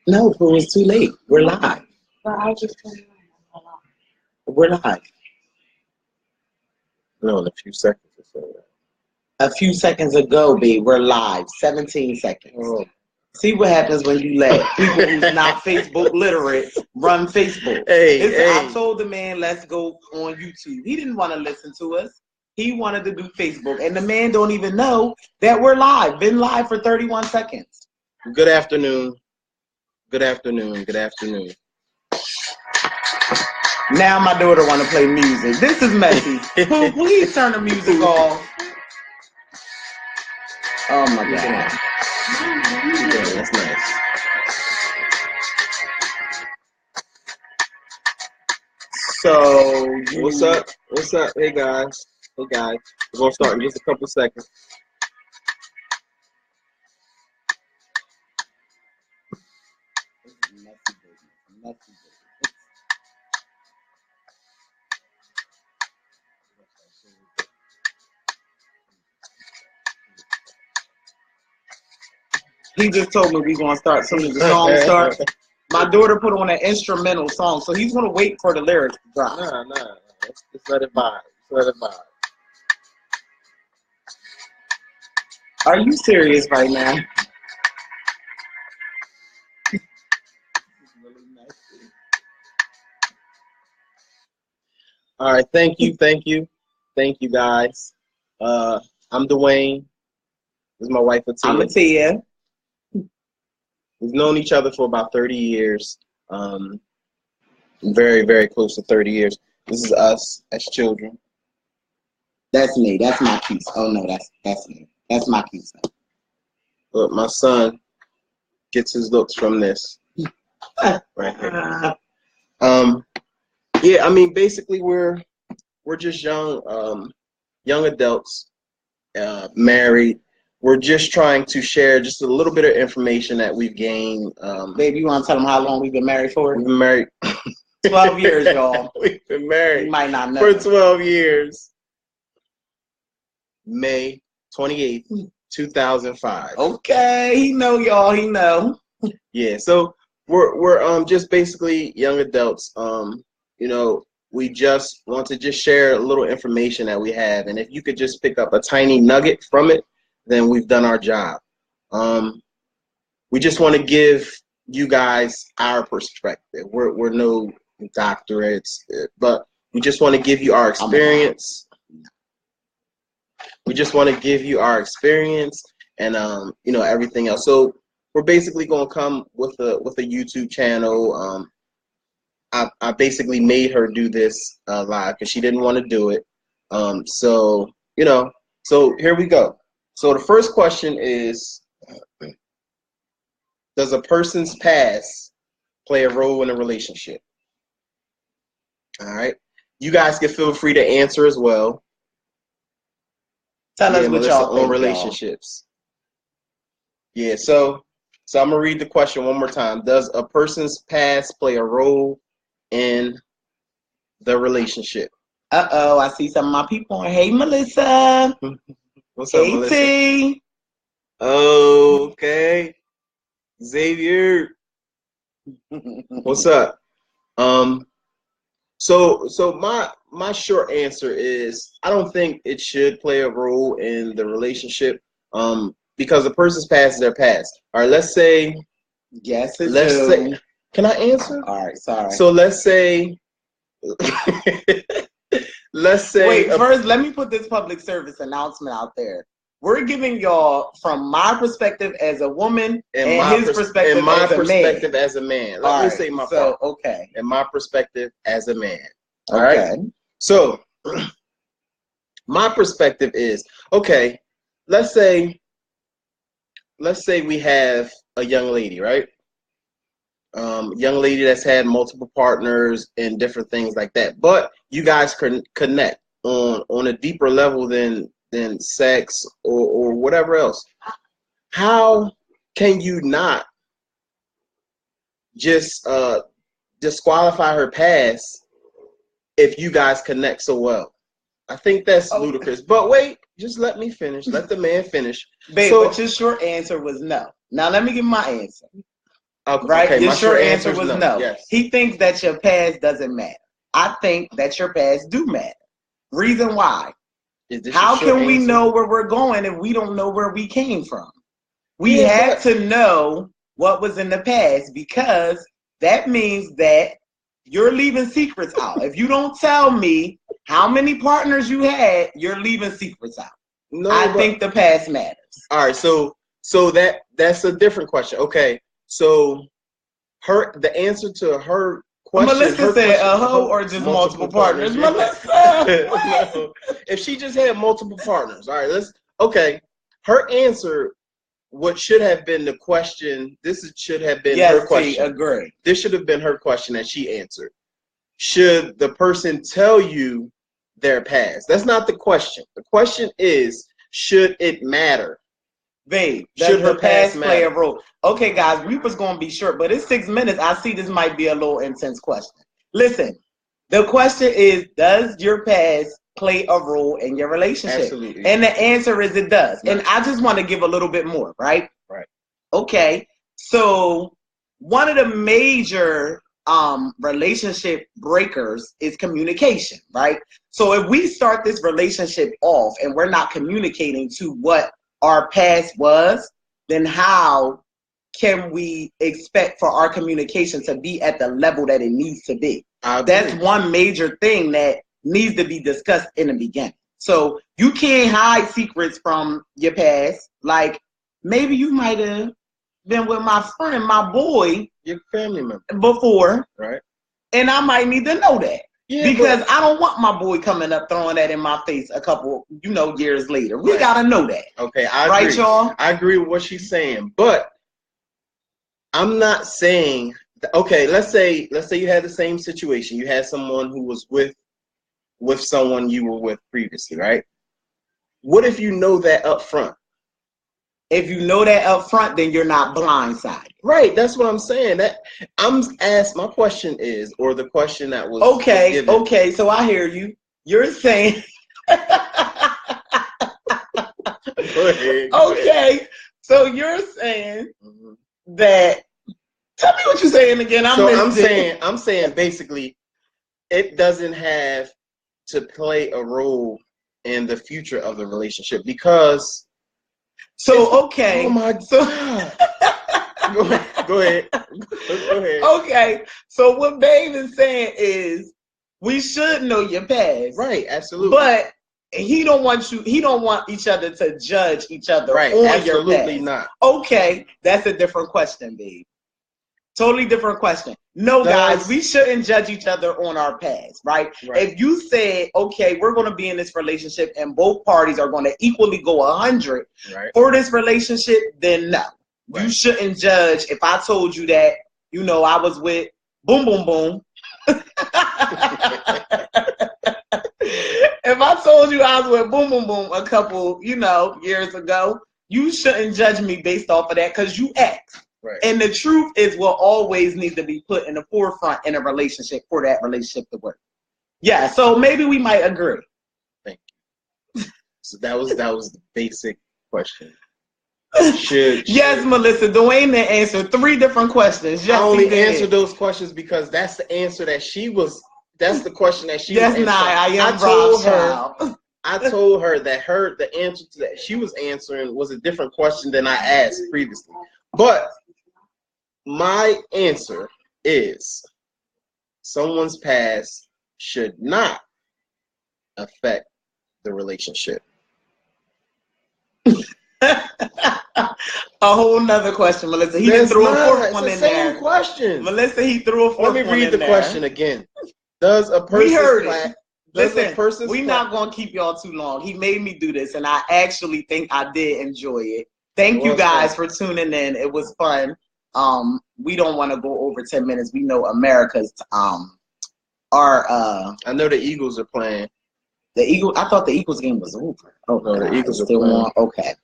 No, Pooh, it's too late. We're live. But I just turned around. We're live. No, in a few seconds or so. A few seconds ago, B, we're live. 17 seconds. Oh. See what happens when you let people who's not Facebook literate run Facebook. Hey. I told the man, let's go on YouTube. He didn't want to listen to us. He wanted to do Facebook. And the man don't even know that we're live. Been live for 31 seconds. Good afternoon. Good afternoon. Good afternoon. Now my daughter want to play music. This is messy. Pooh, please turn the music off. Oh my God. Yeah, that's nice. So What's up? What's up? Hey guys. Hey guys. We're gonna start in just a couple seconds. He just told me we're gonna start soon as the song starts. My daughter put on an instrumental song, so he's gonna wait for the lyrics to drop. Nah. Just let it vibe. Just let it vibe. Are you serious right now? All right, thank you guys. I'm Dwayne. This is my wife Atia. I'm Atia. We've known each other for about 30 years. Very, very close to 30 years. This is us as children. That's me. That's my piece. Oh no, that's me. That's my piece. But my son gets his looks from this right here. Yeah, I mean, basically we're just young adults, married. We're just trying to share just a little bit of information that we've gained. Baby, you want to tell them how long we've been married for? We've been married 12 years, y'all. We've been married You might not know. for 12 years. May 28th, 2005. Okay, he know, y'all. He know. Yeah, so we're just basically young adults. You know, we just want to just share a little information that we have, and if you could just pick up a tiny nugget from it, then we've done our job. We just want to give you guys our perspective. We're no doctorates, but we just want to give you our experience. We just want to give you our experience and you know, everything else. So we're basically gonna come with a YouTube channel. I basically made her do this live because she didn't want to do it. So you know, so here we go. So the first question is, does a person's past play a role in a relationship? All right, you guys can feel free to answer as well. Tell us what y'all think, on relationships. Yeah, so I'm gonna read the question one more time. Does a person's past play a role in the relationship? Uh-oh, I see some of my people. Hey, Melissa. What's up, Melissa? T. Okay. Xavier. What's up? So my short answer is I don't think it should play a role in the relationship. Because the person's past is their past. All right, let's say. Yes, it let's do. say. Can I answer? All right, sorry. So let's say. Let's say. Wait, first, let me put this public service announcement out there. We're giving y'all from my perspective as a woman and his perspective and my as a perspective man. as a man. Let me say my part. Okay. And my perspective as a man. All okay. right. So my perspective is, okay, let's say we have a young lady, right? Young lady that's had multiple partners and different things like that. But you guys can connect on a deeper level than sex or whatever else. How can you not just disqualify her past if you guys connect so well? I think that's ludicrous. But wait, just let me finish. Let the man finish. Babe, but your short answer was no. Now let me give my answer. Okay, right? okay, Your my short short answer answer is was no. no. Yes. He thinks that your past doesn't matter. I think that your past do matter. Reason why? Is this How your short can we answer? know where we're going if we don't know where we came from? We Yeah, had but- to know what was in the past, because that means that you're leaving secrets out. If you don't tell me how many partners you had, you're leaving secrets out. No, I but- think the past matters. All right, so that's a different question. Okay, so the answer to her question. Melissa her said question, a hoe or just multiple partners. Melissa, No. If she just had multiple partners, all right. Okay. Her answer, what should have been the question. This should have been yes, her question. agree. This should have been her question that she answered. Should the person tell you their past? That's not the question. The question is, should it matter? Babe, Should does her the past past play a matter? role? Okay, guys, we was gonna be short, but it's 6 minutes. I see this might be a little intense question. Listen, the question is, does your past play a role in your relationship? Absolutely. And the answer is it does. Right. And I just want to give a little bit more, right? Right. Okay. So one of the major relationship breakers is communication, right? So if we start this relationship off and we're not communicating to what our past was, then how can we expect for our communication to be at the level that it needs to be? That's one major thing that needs to be discussed in the beginning. So you can't hide secrets from your past. Like, maybe you might have been with my friend, my boy, your family member before, right? And I might need to know that. Yeah, because I don't want my boy coming up throwing that in my face a couple, years later. We gotta know that. Okay, I right, agree. y'all? I agree with what she's saying, but I'm not saying. Okay, let's say you had the same situation. You had someone who was with someone you were with previously, right? What if you know that up front? If you know that up front, then you're not blindsided. Right, that's what I'm saying. That I'm asked. My question is, or the question that was okay. Okay, so I hear you. You're saying. Go ahead. Okay, so you're saying that. Tell me what you're saying again. I'm saying basically, it doesn't have to play a role in the future of the relationship because. So okay. Oh my God. Go ahead. Go ahead. Okay. So what Babe is saying is we should know your past. Right, absolutely. But he don't want each other to judge each other right, on absolutely your past. Not. Okay, that's a different question, Babe. Totally different question. No, guys, we shouldn't judge each other on our past, right? If you say, okay, we're going to be in this relationship and both parties are going to equally go 100 for this relationship, then no. You shouldn't judge. If I told you that, I was with boom, boom, boom. If I told you I was with boom, boom, boom a couple, years ago, you shouldn't judge me based off of that because you asked. Right. And the truth is will always need to be put in the forefront in a relationship for that relationship to work. Yeah, so maybe we might agree. Thank you. So that was the basic question. Yes, Melissa. Dwayne then answered 3 different questions. Yes, I only answered those questions because that's the answer that she was. That's the question that she. Yes, was I am. I told her that the answer to that she was answering was a different question than I asked previously. But my answer is someone's past should not affect the relationship. A whole nother question, Melissa. He threw a 4th one in there. Same question. Melissa, he threw a 4th one in there. Let me read the question again. Does a person? We heard it. Listen, we're not going to keep y'all too long. He made me do this, and I actually think I did enjoy it. Thank you guys for tuning in. It was fun. We don't want to go over 10 minutes. We know America's I know the Eagles are playing. I thought the Eagles game was over. Oh no, the Eagles are still on. Okay.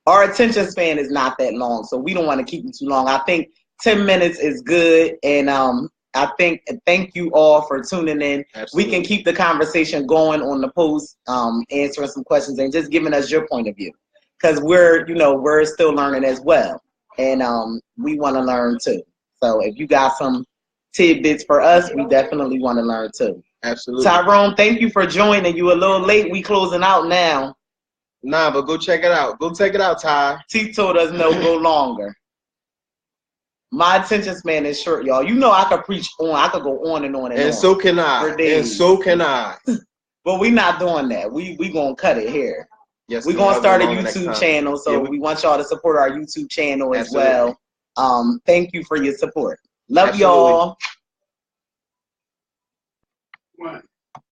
Our attention span is not that long, so we don't want to keep you too long. I think 10 minutes is good, and I think thank you all for tuning in. Absolutely. We can keep the conversation going on the post, answering some questions and just giving us your point of view, because we're still learning as well, and we want to learn too. So if you got some tidbits for us, we definitely want to learn too. Absolutely. Tyrone, thank you for joining. You a little late. We closing out now. Nah, but go check it out. Go check it out, Ty. T told us no, go longer. My attention span is short, y'all. You know I could preach on. I could go on and on and on. And so can I. For days. And so can I. But we not doing that. We gonna cut it here. Yes, we gonna start a YouTube channel, so we want y'all to support our YouTube channel as well. Thank you for your support. Love y'all.